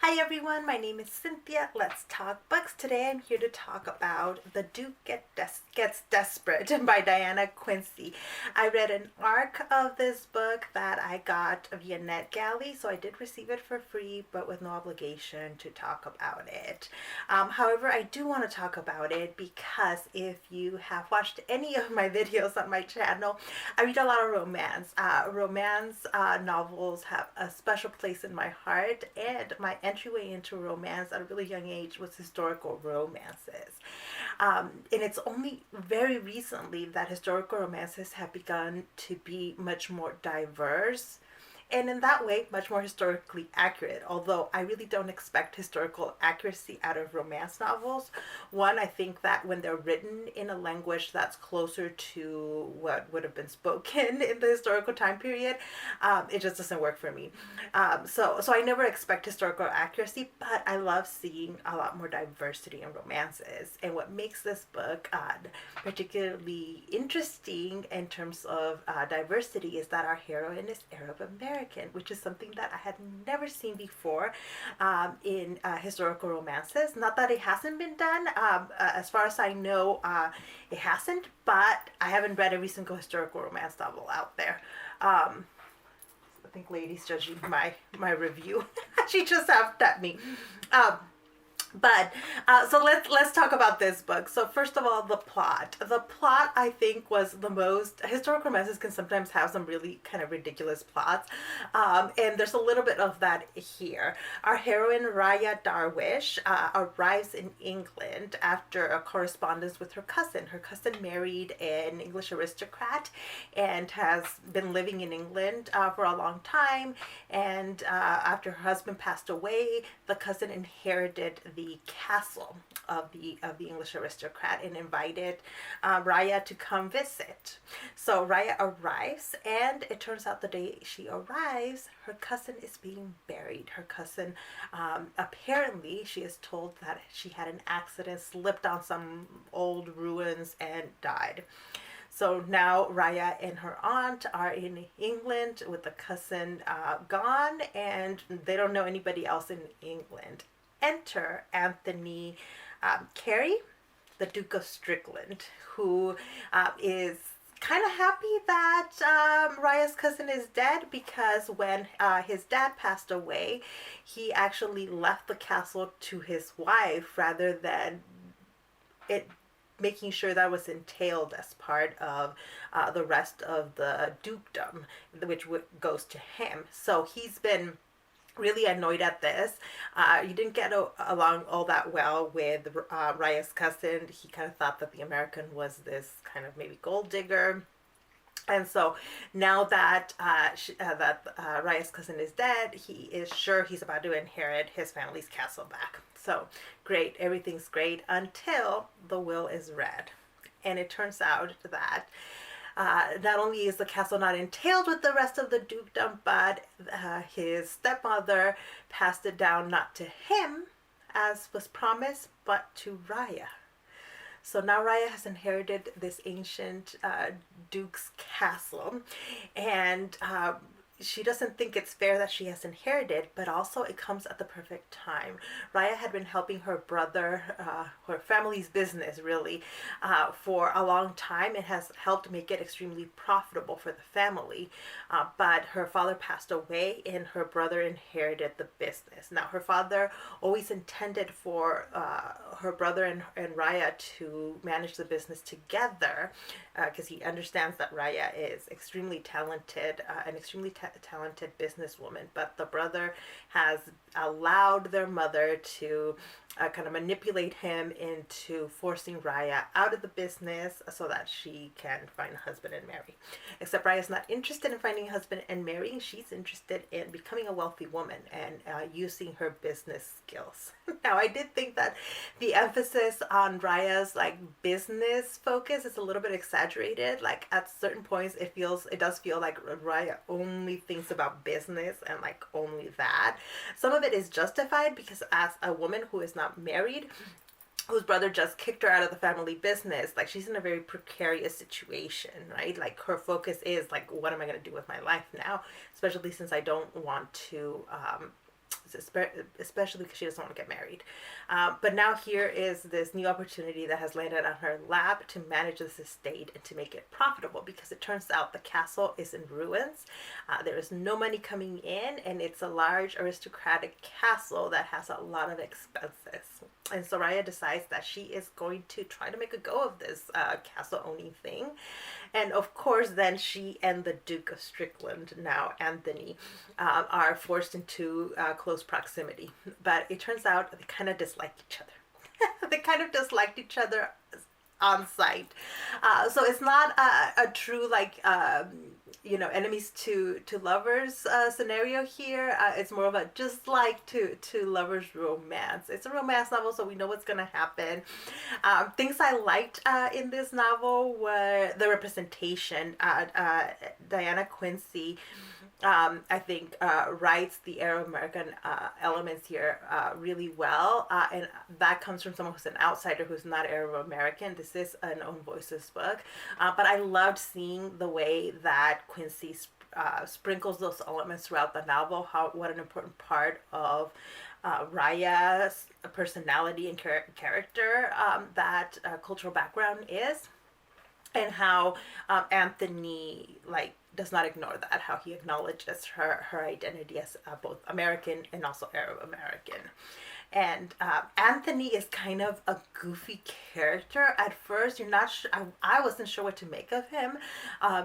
Hi everyone, my name is Cynthia. Let's talk books. Today I'm here to talk about The Duke Gets Desperate by Diana Quincy. I read an arc of this book that I got via NetGalley, so I did receive it for free, but with no obligation to talk about it. However, I do want to talk about it because if you have watched any of my videos on my channel, I read a lot of romance. Romance novels have a special place in my heart, and my entryway into romance at a really young age was historical romances. And it's only very recently that historical romances have begun to be much more diverse and in that way much more historically accurate, although I really don't expect historical accuracy out of romance novels. One, I think that when they're written in a language that's closer to what would have been spoken in the historical time period, it just doesn't work for me. So I never expect historical accuracy, but I love seeing a lot more diversity in romances. And what makes this book particularly interesting in terms of diversity is that our heroine is Arab American, which is something that I had never seen before in historical romances. Not that it hasn't been done. As far as I know, it hasn't, but I haven't read every single historical romance novel out there. I think lady's judging my review. She just laughed at me. Um, so let's talk about this book. So first of all, the plot. The plot, I think, was the most historical romances can sometimes have some really kind of ridiculous plots, and there's a little bit of that here. Our heroine Raya Darwish arrives in England after a correspondence with her cousin. Her cousin married an English aristocrat and has been living in England for a long time. And after her husband passed away, the cousin inherited the castle of the English aristocrat and invited Raya to come visit. So Raya arrives, and it turns out the day she arrives, her cousin is being buried. Her cousin, apparently, she is told that she had an accident, slipped on some old ruins, and died. So now Raya and her aunt are in England with the cousin gone, and they don't know anybody else in England. Enter Anthony Carey, the Duke of Strickland, who is kind of happy that Raya's cousin is dead, because when his dad passed away, he actually left the castle to his wife rather than it making sure that was entailed as part of the rest of the dukedom, which goes to him. So he's been really annoyed at this. He didn't get along all that well with Raya's cousin. He kind of thought that the American was this kind of maybe gold digger. And so now that Raya's cousin is dead, he is sure he's about to inherit his family's castle back. So great, everything's great until the will is read. And it turns out that not only is the castle not entailed with the rest of the dukedom, but his stepmother passed it down not to him, as was promised, but to Raya. So now Raya has inherited this ancient duke's castle, and she doesn't think it's fair that she has inherited, but also it comes at the perfect time. Raya had been helping her brother, her family's business really, for a long time, and has helped make it extremely profitable for the family. But her father passed away, and her brother inherited the business. Now, her father always intended for her brother and Raya to manage the business together, because he understands that Raya is extremely talented, an extremely talented businesswoman, but the brother has allowed their mother to kind of manipulate him into forcing Raya out of the business so that she can find a husband and marry. Except Raya's not interested in finding a husband and marrying. She's interested in becoming a wealthy woman and using her business skills. Now, I did think that the emphasis on Raya's business focus is a little bit exaggerated. Like at certain points, it does feel like Raya only thinks about business and only that. Some of it is justified because as a woman who is not married, whose brother just kicked her out of the family business, she's in a very precarious situation, right? Her focus is what am I going to do with my life now, especially since I don't want to needs, especially because she doesn't want to get married. But now here is this new opportunity that has landed on her lap to manage this estate and to make it profitable, because it turns out the castle is in ruins. There is no money coming in, and it's a large aristocratic castle that has a lot of expenses. And so Raya decides that she is going to try to make a go of this castle owning thing. And of course, then she and the Duke of Strickland, now Anthony, are forced into close proximity. But it turns out they kind of dislike each other. They kind of disliked each other on sight. So it's not a true, like, enemies to lovers scenario here. It's more of a just like to lovers romance. It's a romance novel, so we know what's gonna happen. Things I liked in this novel were the representation. Diana Quincy, I think, writes the Arab American elements here really well, and that comes from someone who's an outsider, who's not Arab American. This is an Own Voices book, but I loved seeing the way that Quincy sprinkles those elements throughout the novel. What an important part of Raya's personality and character that cultural background is, and how Anthony, like, does not ignore that, how he acknowledges her identity as both American and also Arab American. And Anthony is kind of a goofy character. At first, you're not I wasn't sure what to make of him,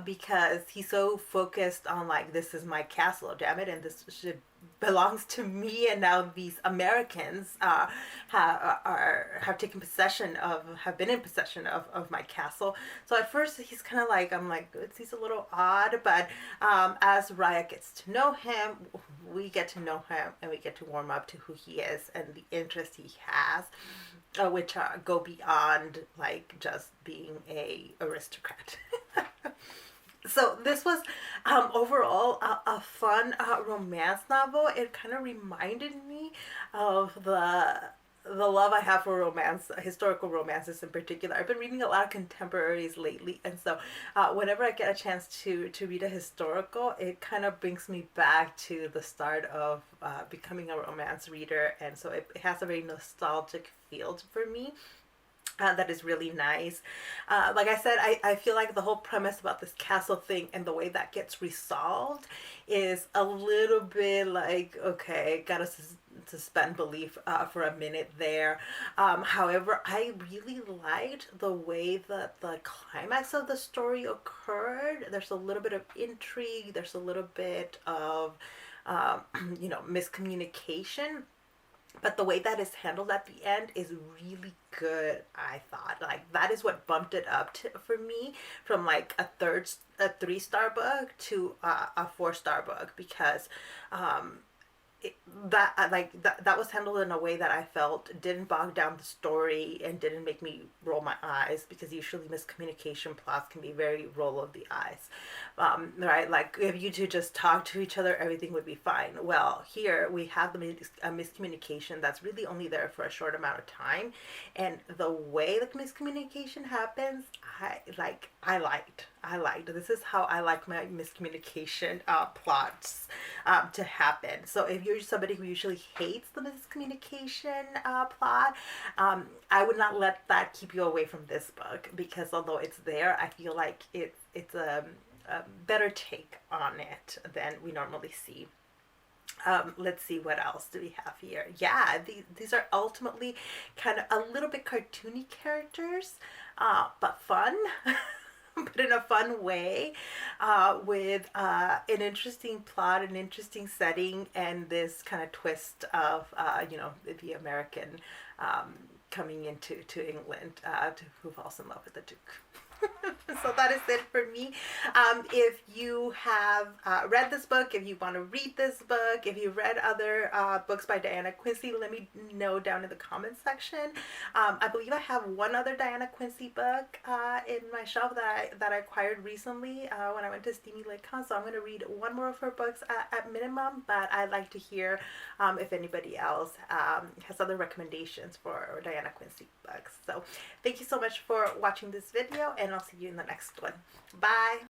because he's so focused on, like, this is my castle, damn it, and this should belongs to me, and now these Americans have taken possession of, have been in possession of my castle. So at first he's kind of like, I'm like, he's a little odd, but as Raya gets to know him, we get to know him, and we get to warm up to who he is and the interests he has, which go beyond, like, just being a aristocrat. So this was overall a fun romance novel. It kind of reminded me of the love I have for romance, historical romances in particular. I've been reading a lot of contemporaries lately, and so whenever I get a chance to read a historical, it kind of brings me back to the start of becoming a romance reader, and so it has a very nostalgic feel for me. That is really nice. Like I said, I feel like the whole premise about this castle thing and the way that gets resolved is a little bit like, okay, gotta suspend belief for a minute there. However, I really liked the way that the climax of the story occurred. There's a little bit of intrigue, there's a little bit of miscommunication. But the way that is handled at the end is really good, I thought. Like, that is what bumped it up for me from, like, a 3-star book to a 4-star book, because that was handled in a way that I felt didn't bog down the story and didn't make me roll my eyes, because usually miscommunication plots can be very roll of the eyes, right? Like, if you two just talk to each other, everything would be fine. Well, here we have the miscommunication that's really only there for a short amount of time, and the way the miscommunication happens, I liked. This is how I like my miscommunication plots to happen. So if you're somebody who usually hates the miscommunication plot, I would not let that keep you away from this book, because although it's there, I feel like it's a better take on it than we normally see. Let's see, what else do we have here? Yeah, these are ultimately kind of a little bit cartoony characters, but fun. But in a fun way, with an interesting plot, an interesting setting, and this kind of twist of, the American coming into England, who falls in love with the Duke. So that is it for me. If you have read this book, if you want to read this book, if you've read other books by Diana Quincy, let me know down in the comments section. I believe I have one other Diana Quincy book in my shelf that I acquired recently when I went to Steamy Lake Con, so I'm going to read one more of her books at minimum, but I'd like to hear if anybody else has other recommendations for Diana Quincy books. So thank you so much for watching this video, and I'll see you in the next one. Bye!